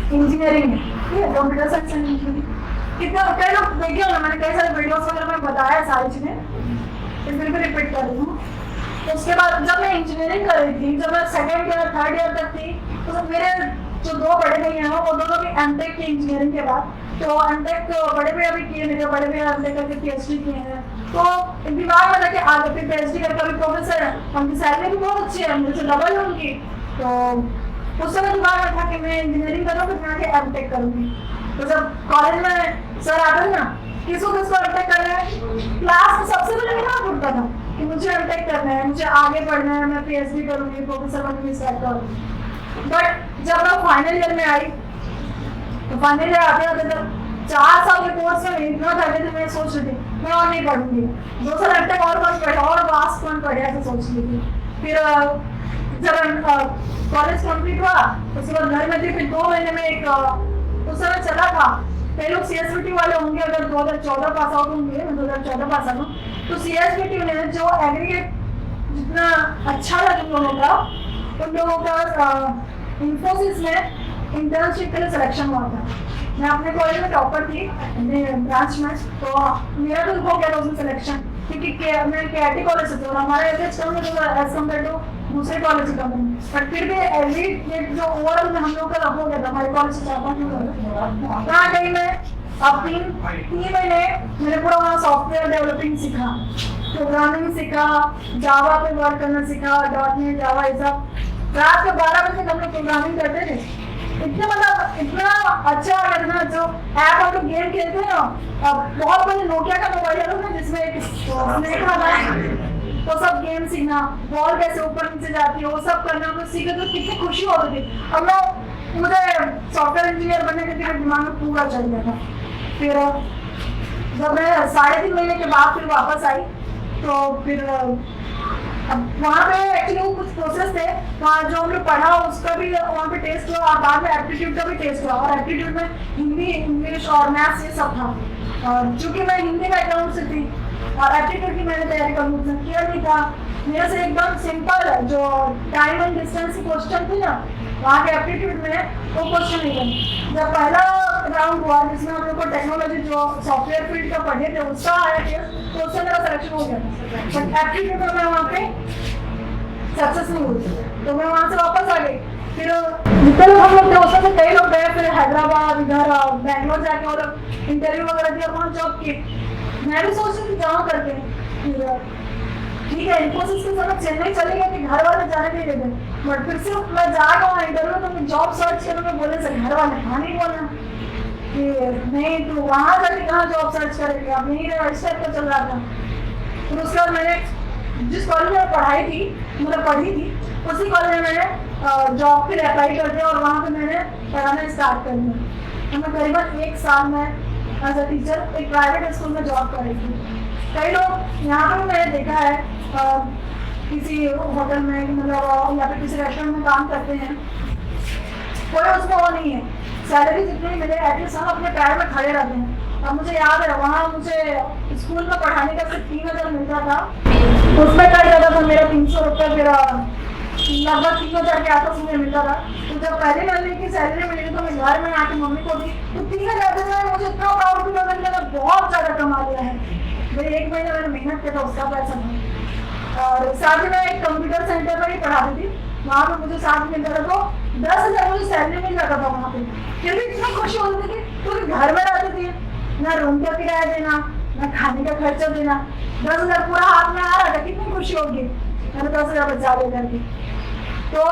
Engineering में, ठीक है, कंप्यूटर साइंस एंड इंजीनियरिंग। कितना कई लोग देखे हो ना, मैंने कई सारे वीडियोस वगैरह में बताया सारी चीजें, फिर भी रिपीट कर रही हूँ। तो उसके बाद जब मैं इंजीनियरिंग कर रही थी, जब मैं सेकेंड ईयर थर्ड ईयर तक थी, तो मेरे जो दो बड़े भैया हैं वो दोनों भी एमटेक की इंजीनियरिंग के बाद, तो एमटेक बड़े भैया भी किए, मेरे बड़े भैया एमटेक करके पीएचडी किए हैं। तो दिमाग में था कि आगे फिर पीएचडी करके अभी प्रोफेसर है, उनकी सैलरी भी बहुत अच्छी है, मुझे डबल है उनकी। तो उस समय दिमाग में था कि मैं इंजीनियरिंग करूँ फिर मैं आगे एमटेक करूँगी। तो जब कॉलेज में सर आते ना, किसको एमटेक करना है, क्लास में सबसे पहले मेरा हाथ उठता था कि मुझे एमटेक करना है, मुझे आगे पढ़ना है, मैं पीएचडी करूँगी, प्रोफेसर बनूंगी, स्टार्ट करूँगी। बट जब मैं फाइनल ईयर में आई, तो फाइनल ईयर आते आते तक 4 साल के कोर्स में इतना था कि मैं सोच रही थी मैं और नहीं पढ़ूंगी, 2 साल एमटेक और कौन पढ़े और वास्ट कौन पढ़े, ऐसा सोच रही थी। फिर जब कॉलेज कंप्लीट हुआ उसके बाद घर में थी, फिर 2 महीने में एक उस समय चला था, कई लोग सीएसपीटी वाले होंगे, अगर 2014 पास आउट होंगे, मैं 2014 पास आउट हूँ, तो सीएसपीटी में जो एग्रीगेट जितना अच्छा लगा उन लोगों का इंफोसिस में इंटर्नशिप के लिए सिलेक्शन हुआ था। मैं अपने कॉलेज में टॉपर थी अपने ब्रांच में, तो मेरा तो हो गया था उसमें सिलेक्शन, क्योंकि मैं केआईटी कॉलेज से थी और हमारा एवरेज कम है एज कम्पेयर टू दूसरे कॉलेज का, बट फिर भी एवरी जो ओवरऑल में हम लोग का हो गया था हमारे कॉलेज से 4-5 कहाँ गई मैं। अब 3 महीने मैंने पूरा वहाँ सॉफ्टवेयर डेवलपिंग सीखा, प्रोग्रामिंग सीखा, जावा पे वर्क करना सीखा, .NET जावा ये सब। रात के 12 बजे तक हम लोग प्रोग्रामिंग करते थे, इतना मतलब इतना अच्छा आ गया था। जो ऐप हम लोग गेम खेलते हैं ना, बहुत पहले नोकिया का मोबाइल आता था जिसमें एक स्नेक था, तो सब गेम सीखना, बॉल कैसे ऊपर नीचे जाती है वो सब करना, हम लोग सीखे तो कितनी खुशी होती थी। अब मैं मुझे सॉफ्टवेयर इंजीनियर बनने के लिए दिमाग में पूरा चल गया था। फिर जब मैं 3.5 महीने के बाद फिर वापस आई, तो फिर अब वहाँ पे एक्चुअली वो कुछ प्रोसेस थे, वहाँ जो हम लोग पढ़ा उसका भी वहाँ पे टेस्ट हुआ और बाद में एप्टीट्यूड का भी टेस्ट हुआ, और एप्टीट्यूड में हिंदी, इंग्लिश और मैथ्स ये सब था। और चूँकि मैं हिंदी बैकग्राउंड से थी और एप्टीट्यूड की मैंने तैयारी करना किया नहीं था, मेरे से एकदम सिंपल जो टाइम एंड डिस्टेंस की क्वेश्चन थी ना, वहाँ के एप्टीट्यूड में वो क्वेश्चन नहीं बने। जब पहला राउंड हुआ जिसमें हम लोग को टेक्नोलॉजी जो सॉफ्टवेयर फील्ड का पढ़े थे उसका आया थे, तो उससे मेरा सिलेक्शन हो गया था, बट एप्टीट्यूड में मैं वहाँ पे सक्सेस नहीं हुई, तो मैं वहाँ से वापस आ गई। फिर जितने लोग हम लोग थे उसमें से कई लोग गए फिर हैदराबाद, इधर बैंगलोर जाके और इंटरव्यू वगैरह दिया, वहाँ जॉब की। मैं भी सोच रही थी जहाँ करके ठीक है, इन्फोसिस के समय चेन्नई चले गए कि घर वाले जाने नहीं देते, बट फिर से मैं जाकर वहाँ इंटरव्यू तो मैं जॉब सर्च करूँगा, बोले सर घर वाले हाँ नहीं बोलना कि नहीं तो वहाँ जाके कहाँ जॉब सर्च करेंगे, अब यहीं इस टाइप का चल रहा था। फिर उसके बाद मैंने जिस कॉलेज में पढ़ाई थी मतलब पढ़ी थी उसी कॉलेज में मैंने जॉब के लिए अप्लाई कर दिया और वहाँ पे मैंने पढ़ाना स्टार्ट कर दिया। मैं करीबन 1 साल में एज अ टीचर एक प्राइवेट स्कूल में जॉब कर रही थी। कई लोग यहाँ पर मैंने देखा है किसी होटल में मतलब या फिर किसी रेस्टोरेंट में काम करते हैं, कोई उसमें वो नहीं है, सैलरी जितनी मिले एटलीस्ट हम अपने पैर में खड़े रहते हैं। अब मुझे याद है वहाँ मुझे स्कूल में पढ़ाने का सिर्फ 3,000 मिलता था, उसमें कट जाता था मेरा 300 रुपये, फिर लगभग 3,000 के आसपास मुझे मिलता था। तो जब पहले महीने की सैलरी मिली तो मैं घर में आके मम्मी को दी, तो 3,000 में मुझे इतना प्राउड फील होता है कि बहुत ज़्यादा कमा लिया है भाई, 1 महीने मैंने मेहनत किया था उसका पैसा था। और साथ ही मैं एक कंप्यूटर सेंटर पर ही पढ़ाती थी, वहाँ पे मुझे साथ मिलता था, तो 10,000 मुझे सैलरी मिल जाता था वहाँ पे। फिर भी इतनी खुशी होती थी क्योंकि घर में रहती थी, ना रूम का किराया देना ना खाने का खर्चा देना, 10,000 पूरा हाथ में आ रहा था, कितनी खुशी होगी मैंने 10,000 बचा ले करके। तो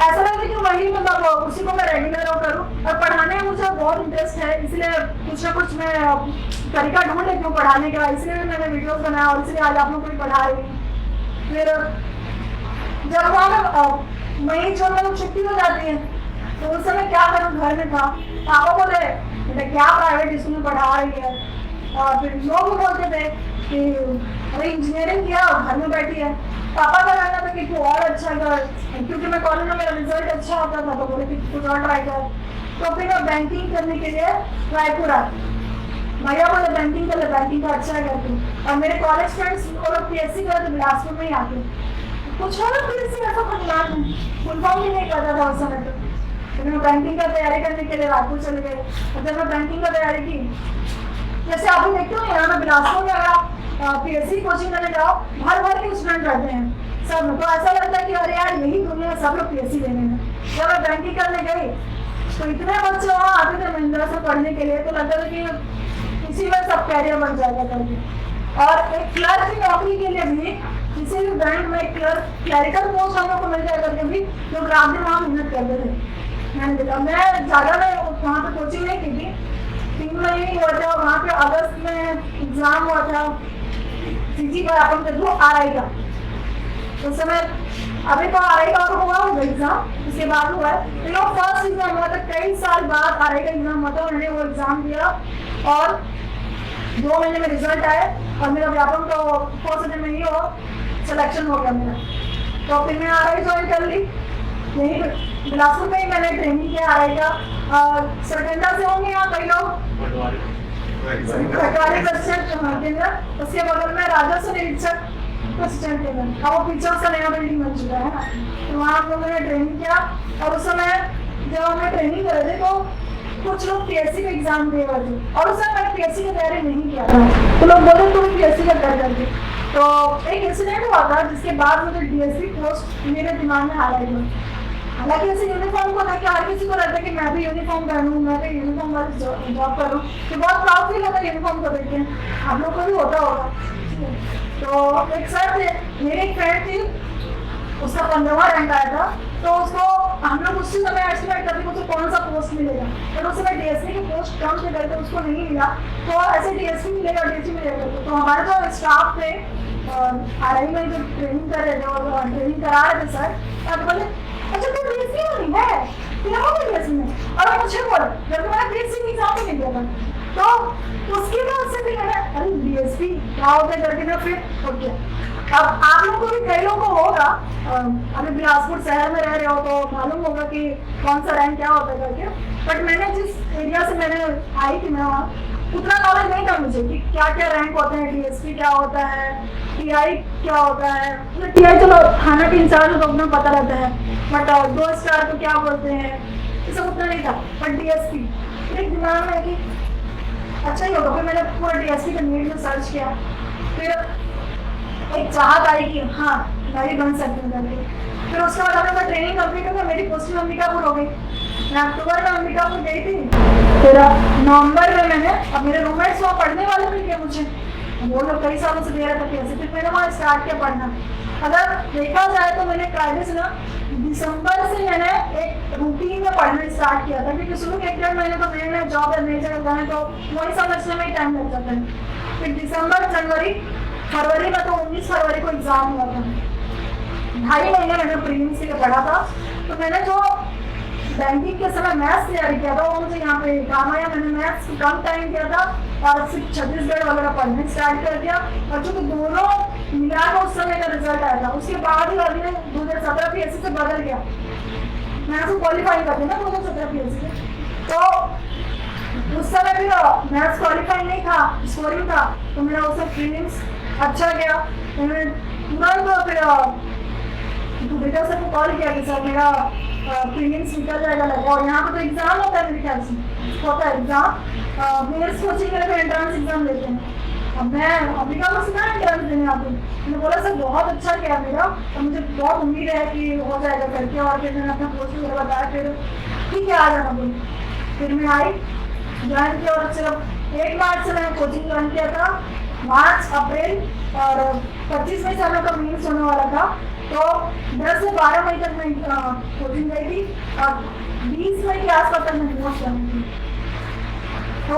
ऐसा लगता कि वही मतलब उसी को मैं रेगुलर करूँ, और पढ़ाने में मुझे बहुत इंटरेस्ट है, इसलिए कुछ ना कुछ मैं तरीका ढूंढ लेती हूँ पढ़ाने का, इसलिए मैंने वीडियोस बनाया और इसलिए आज आप लोगों को भी पढ़ा रही हूँ। फिर जब वहाँ मई जून में छुट्टी हो जाती है तो उस समय क्या करूँ, घर में था, पापा बोले बेटा क्या प्राइवेट स्कूल में पढ़ा रही है, और फिर लोग भी बोलते थे कि अरे इंजीनियरिंग किया घर में बैठी है। पापा का कहना था कि तू और अच्छा कर, क्योंकि मैं कॉलेज में मेरा रिजल्ट अच्छा होता था तो बोले कि कुछ और ट्राई कर। तो फिर मैं बैंकिंग करने के लिए रायपुर आई, भैया बोले बैंकिंग कर ले, बैंकिंग का अच्छा है तू। और मेरे कॉलेज फ्रेंड्स वो लोग PSC कर बिलासपुर में ही आते, कुछ हो ना PSC ऐसा कुछ नाम फुल फॉर्म भी नहीं करता था उस समय। फिर मैं बैंकिंग का तैयारी करने के लिए रायपुर चले गए। और जब मैं बैंकिंग का तैयारी की, जैसे आप भी देखते हो यहाँ पे बिलासपुर में अगर आप पीएससी कोचिंग करने जाओ, भर भर के स्टूडेंट रहते हैं सब में, तो ऐसा लगता है कि अरे यार यही दुनिया है, सब लोग पीएससी लेने में। जब मैं बैंकिंग करने गई तो इतने बच्चे वहाँ आते थे महिंद्रा से पढ़ने के लिए, तो लगता था कि इसी में सब कैरियर बन जाएगा करके। और एक क्लर्क की नौकरी के लिए भी किसी भी बैंक में क्लरिकल पोस्ट हम लोग को मिल जाए करके भी लोग रात दिन वहाँ मेहनत करते थे। मैंने देखा, मैं ज़्यादा मैं वहाँ पे कोचिंग नहीं की थी, 3 महीने ही हुआ था वहाँ पे। अगस्त में एग्जाम हुआ था CGPSC के थ्रू RI का, उस समय अभी तो RI का और हुआ होगा एग्जाम, उसके बाद हुआ है। तो फर्स्ट एग्जाम हुआ था, कई साल बाद RI का एग्जाम हुआ था, मैंने वो एग्जाम दिया और 2 महीने में रिजल्ट आए और मेरा व्यापम तो फर्स्ट डे में ही हो सिलेक्शन हो गया मेरा। तो फिर मैं RI ज्वाइन कर ली, यही बिलासपुर में ही मैंने ट्रेनिंग किया RI का। सरकंडा से होंगे यहाँ कई लोग, पटवारी प्रशिक्षण केंद्र, उसके बगल में राजस्व निरीक्षक प्रशिक्षण केंद्र, अब वो पीछे उसका नया बिल्डिंग बन चुका है ना। तो वहाँ हम लोगों ने ट्रेनिंग किया और उस समय जब हमें ट्रेनिंग कर रहे थे तो कुछ लोग पीएससी का एग्जाम दे रहे थे और उस समय मैंने पीएससी की तैयारी नहीं किया था, तो लोग बोले तुम पीएससी का कर करके। तो एक इंसिडेंट हुआ था जिसके बाद मुझे DSP पोस्ट मेरे दिमाग में हाईलाइट हुई। हालांकि ऐसे यूनिफॉर्म को देख के हर किसी को रहता है कि मैं भी यूनिफॉर्म पहनूं, मैं भी यूनिफॉर्म वाली जॉब करूं, तो बहुत प्राउड फील होता है यूनिफॉर्म को देख के, आप लोग को भी होता होगा। तो एक सर थे, मेरी एक फ्रेंड थी, उसका 15वां रैंक आया था, तो उसको हम लोग उसी समय एस्टिमेट करते मुझे कौन सा पोस्ट मिलेगा, पर उस समय DSP की पोस्ट कम थे करके उसको नहीं मिला, तो ऐसे DSP मिलेगा DSP मिलेगा। तो हमारे जो स्टाफ थे RI में जो ट्रेनिंग कर रहे थे और ट्रेनिंग करा रहे थे सर, तो बोले अच्छा तो DSP नहीं है, तेरा हो गया DSP में, और मुझे बोले जब मैंने DSP एग्जाम में नहीं दिया था, तो उसके बाद से फिर मैंने अरे DSP क्या होता है करके ना फिर हो गया। अब आप लोगों को भी कई लोगों को होगा, अभी बिलासपुर शहर में रह रहे हो तो मालूम होगा कि कौन सा रैंक क्या होता है करके, बट मैंने जिस एरिया से मैंने आई थी मैं वहाँ उतना नॉलेज नहीं था मुझे कि क्या क्या रैंक होते हैं, DSP क्या होता है, TI क्या होता है। मतलब TI चलो थाना के इंचार्ज तो उतना पता रहता है, बट 2 स्टार को क्या बोलते हैं ये सब उतना नहीं था। बट DSP एक दिमाग में कि अच्छा ही होगा, फिर मैंने पूरा DSP का नीड में सर्च किया, फिर एक चाहत आई कि हाँ मैं भी बन सकती हूँ करके। फिर उसके बाद मैं ट्रेनिंग कंप्लीट हो गई, मेरी पोस्टिंग अंबिकापुर हो गई, मैं अक्टूबर में अंबिकापुर गई थी, फिर नवंबर में मैंने, अब मेरे रूममेट्स वहाँ पढ़ने वाले मिल गए मुझे, वो लोग कई सालों से दे रहे थे कैसे, फिर मैंने वहाँ स्टार्ट किया पढ़ना। अगर देखा जाए तो मैंने कायदे से ना दिसंबर से मैंने एक रूटीन में पढ़ना स्टार्ट किया था, क्योंकि शुरू के 1-1.5 महीने तो नए नए जॉब है, नई जगह जाए तो वही समझने में ही टाइम लग जाता है। फिर दिसंबर, जनवरी, फरवरी में तो 19 फरवरी को एग्जाम हुआ था, 2.5 महीने मैंने प्रीलिम्स के लिए पढ़ा था। तो मैंने जो बैंकिंग के समय मैथ्स तैयारी किया था वो मुझे यहाँ पे काम आया, मैंने मैथ्स कम टाइम किया था और सिर्फ छत्तीसगढ़ वगैरह पढ़ने स्टार्ट कर दिया, और जो दोनों मिला तो उस समय का रिजल्ट आया था। उसके बाद ही अगले 2017 PSC से बदल गया, मैं तो क्वालिफाई करती ना 2017 PSC से, तो उस समय भी मैथ्स क्वालिफाई नहीं था, स्कोरिंग था, तो मेरा उससे प्रीलिम्स अच्छा गया। मैंने तुरंत फिर बेटा सर को कॉल किया कि सर मेरा प्रीलिम्स निकल जाएगा लगा, और यहाँ पर तो एग्जाम होता है मेरे ख्याल से होता है एग्जाम, मेरे कोचिंग के लिए एंट्रेंस एग्जाम लेते हैं। अब मैं अंबिकापुर से ना एंट्रेंस देने आती हूँ, मैंने बोला सर बहुत अच्छा किया मेरा और मुझे बहुत उम्मीद है कि हो जाएगा करके, और फिर मैंने अपना कोच वगैरह बताया, फिर ठीक है आ जाना बोली। फिर मैं आई ज्वाइन किया और सिर्फ 1 मार्च से मैंने कोचिंग ज्वाइन किया था, मार्च, अप्रैल और 25 मई से हम लोग का मेंस होने वाला था, तो 10 से 12 मई तक मैं कोचिंग गई थी और 20 मई के आसपास तक मैं डिवोर्स करनी थी। तो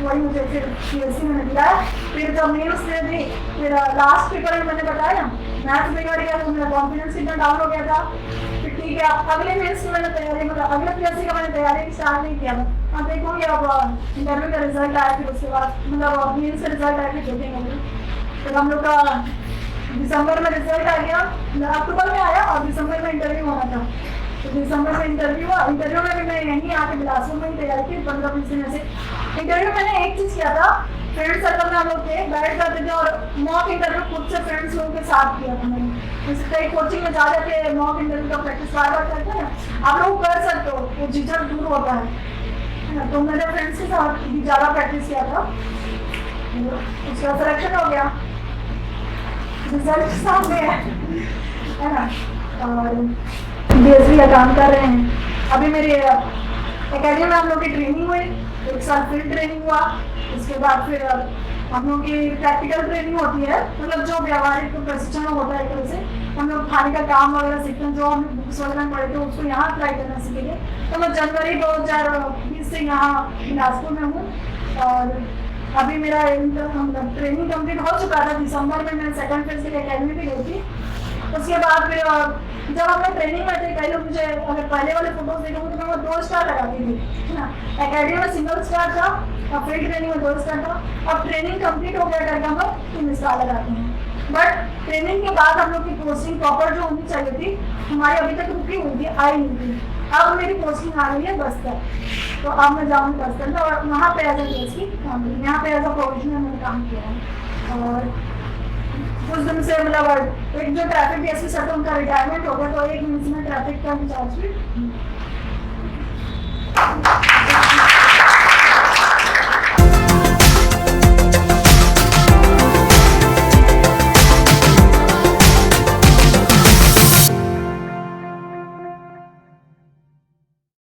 वही मुझे फिर PSC में मिला। फिर जब मेंस दे दी, फिर लास्ट पेपर में मैंने बताया मैथ्स बिगड़ गया तो मेरा कॉन्फिडेंस इतना डाउन हो गया था। फिर ठीक है अगले मेंस की मैंने तैयारी, मतलब अगले PSC का मैंने तैयारी स्टार्ट नहीं किया था। अब देखूँगी अब इंटरव्यू का रिजल्ट आया, फिर उसके बाद मतलब मेंस का रिजल्ट आया, फिर देखेंगे। फिर हम लोग का दिसंबर में रिजल्ट आ गया, अक्टूबर में आया और दिसंबर में इंटरव्यू होना था। तो दिसंबर में इंटरव्यू हुआ। इंटरव्यू में भी मैं यहीं आके बिलासपुर में ही तैयारी की 15-20 दिन ऐसे। इंटरव्यू मैंने एक चीज़ किया था, फ्रेंड सर्कल में हम लोग थे, बैठ जाते थे और मॉक इंटरव्यू खुद से फ्रेंड्स लोगों के साथ किया था मैंने। जैसे कई कोचिंग में जा जाके मॉक इंटरव्यू का प्रैक्टिस बार करते हैं, आप लोग कर सकते हो, वो झिझक दूर होता है। तो मैंने फ्रेंड्स के साथ ज़्यादा प्रैक्टिस किया था, उसका सिलेक्शन हो गया, रिजल्ट सामने है ना। और DSP का काम कर रहे हैं। अभी मेरी एकेडमी में हम लोग की ट्रेनिंग हुई, 1 साल फील्ड ट्रेनिंग हुआ। उसके बाद फिर हम लोग की प्रैक्टिकल ट्रेनिंग होती है, मतलब जो व्यावहारिक प्रशिक्षण होता है एक तरह से। हम लोग खाने का काम वगैरह सीखते हैं, जो हम बुक्स वगैरह में पढ़े थे उसको यहाँ अप्लाई करना सीखेंगे। तो मैं जनवरी 2020 से यहाँ बिलासपुर में हूँ और अभी मेरा ट्रेनिंग कंप्लीट हो चुका था। दिसंबर में मैं सेकंड फेज के लिए एकेडमी भी गई थी। उसके बाद फिर जब हम लोग ट्रेनिंग में थे, कई लोग मुझे अगर पहले वाले फोटोज देखोगे तो मैं वो 2 स्टार लगाती थी, है ना। एकेडमी में सिंगल स्टार था और फील्ड ट्रेनिंग में 2 स्टार था। अब ट्रेनिंग कंप्लीट हो गया करके हम लोग 3 स्टार लगाते हैं। बट ट्रेनिंग के बाद हम लोग की पोस्टिंग प्रॉपर जो होनी चाहिए थी हमारी अभी तक रुकी हुई थी, आई नहीं थी। अब मेरी पोस्टिंग आ गई है बस्तर, तो अब मैं जाऊँगी बस्तर में और वहाँ पे एज ए DSP काम करूँगी। यहाँ पे एज अ प्रोविजनल मैंने काम किया है। और कुछ दिन से मतलब एक जो ट्रैफिक DSP सर उनका रिटायरमेंट हो गया, तो 1 महीने से मैं ट्रैफिक का इंचार्ज भी